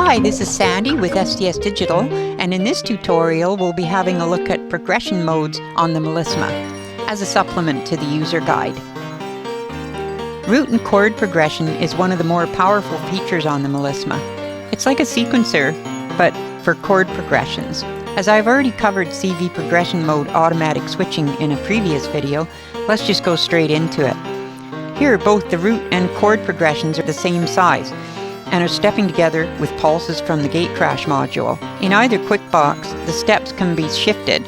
Hi, this is Sandy with STS Digital, and in this tutorial we'll be having a look at progression modes on the Melisma as a supplement to the user guide. Root and chord progression is one of the more powerful features on the Melisma. It's like a sequencer, but for chord progressions. As I've already covered CV progression mode automatic switching in a previous video, let's just go straight into it. Here, both the root and chord progressions are the same size and are stepping together with pulses from the gate crash module. In either quick box, the steps can be shifted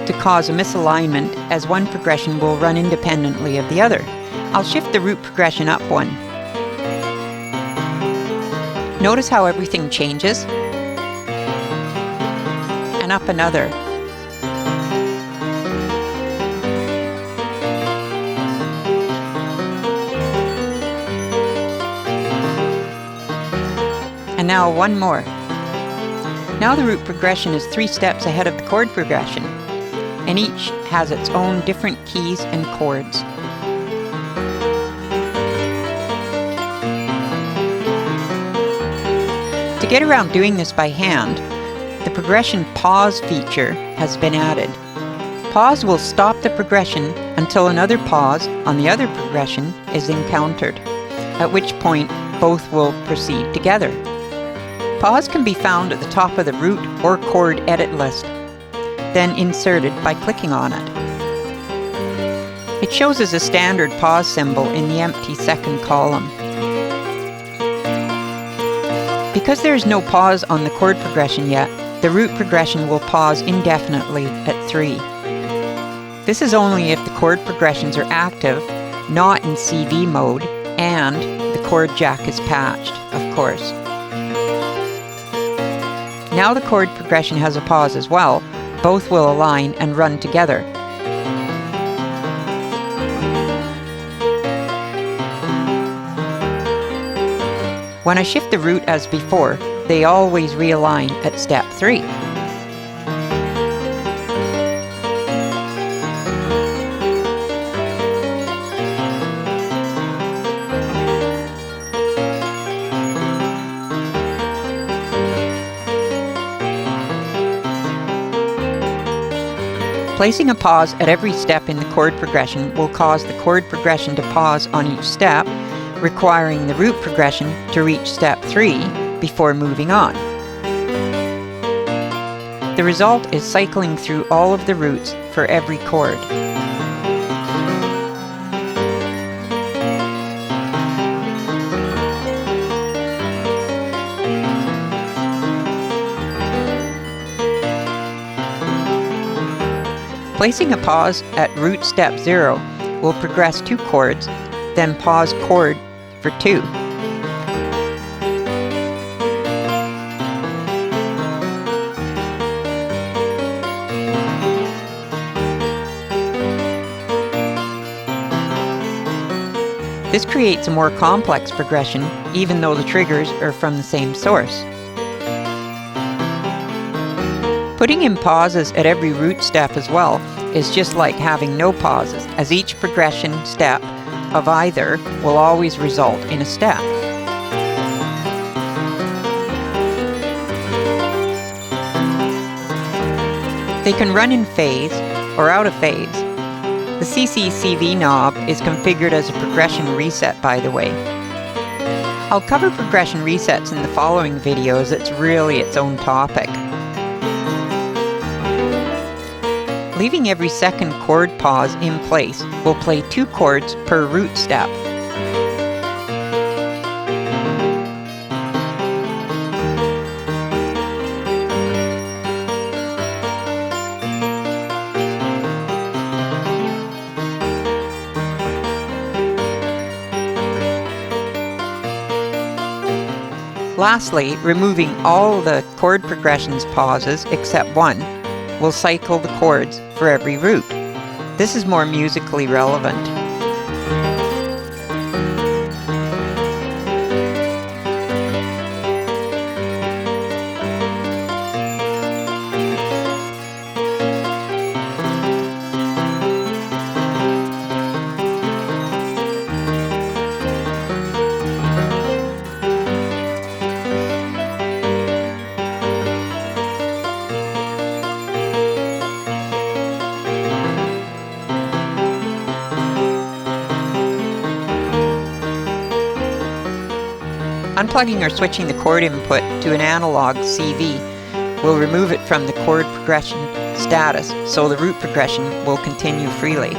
to cause a misalignment, as one progression will run independently of the other. I'll shift the root progression up one. Notice how everything changes, and up another. And now one more. Now the root progression is 3 steps ahead of the chord progression, and each has its own different keys and chords. To get around doing this by hand, the progression pause feature has been added. Pause will stop the progression until another pause on the other progression is encountered, at which point both will proceed together. Pause can be found at the top of the root or chord edit list, then inserted by clicking on it. It shows as a standard pause symbol in the empty second column. Because there is no pause on the chord progression yet, the root progression will pause indefinitely at 3. This is only if the chord progressions are active, not in CV mode, and the chord jack is patched, of course. Now the chord progression has a pause as well. Both will align and run together. When I shift the root as before, they always realign at step 3. Placing a pause at every step in the chord progression will cause the chord progression to pause on each step, requiring the root progression to reach step 3 before moving on. The result is cycling through all of the roots for every chord. Placing a pause at root step 0 will progress 2 chords, then pause chord for 2. This creates a more complex progression, even though the triggers are from the same source. Putting in pauses at every root step as well is just like having no pauses, as each progression step of either will always result in a step. They can run in phase or out of phase. The CCCV knob is configured as a progression reset, by the way. I'll cover progression resets in the following videos. It's really its own topic. Leaving every second chord pause in place will play 2 chords per root step. Lastly, removing all the chord progressions pauses except one will cycle the chords for every root. This is more musically relevant. Unplugging or switching the chord input to an analog CV will remove it from the chord progression status, so the root progression will continue freely.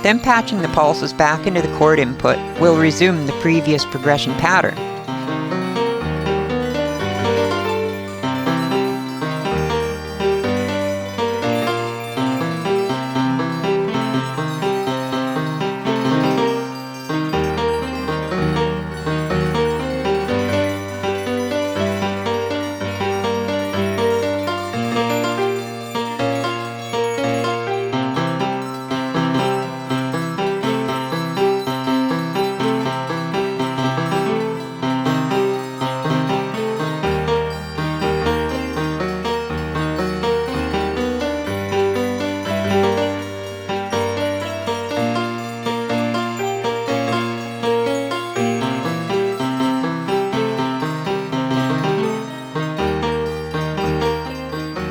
Then patching the pulses back into the chord input will resume the previous progression pattern.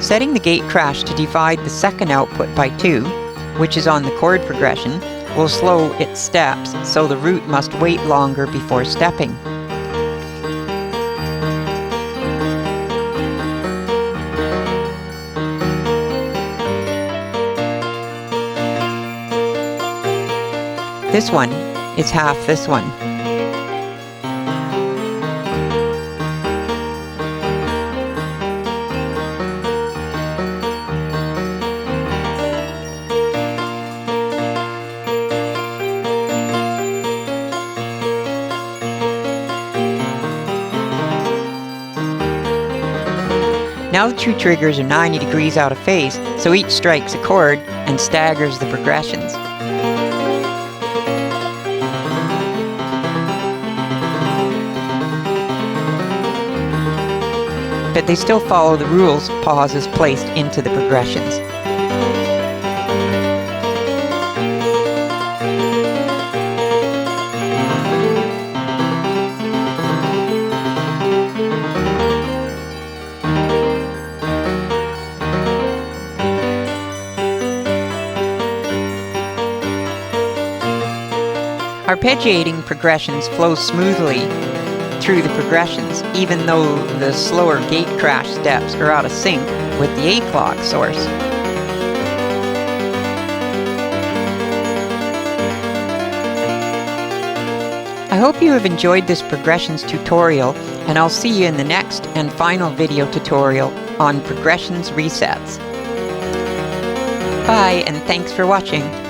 Setting the gate crash to divide the second output by 2, which is on the chord progression, will slow its steps, so the root must wait longer before stepping. This one is half this one. Now the two triggers are 90 degrees out of phase, so each strikes a chord and staggers the progressions. But they still follow the rules pauses placed into the progressions. Arpeggiating progressions flow smoothly through the progressions, even though the slower gate crash steps are out of sync with the A-clock source. I hope you have enjoyed this progressions tutorial, and I'll see you in the next and final video tutorial on progressions resets. Bye, and thanks for watching.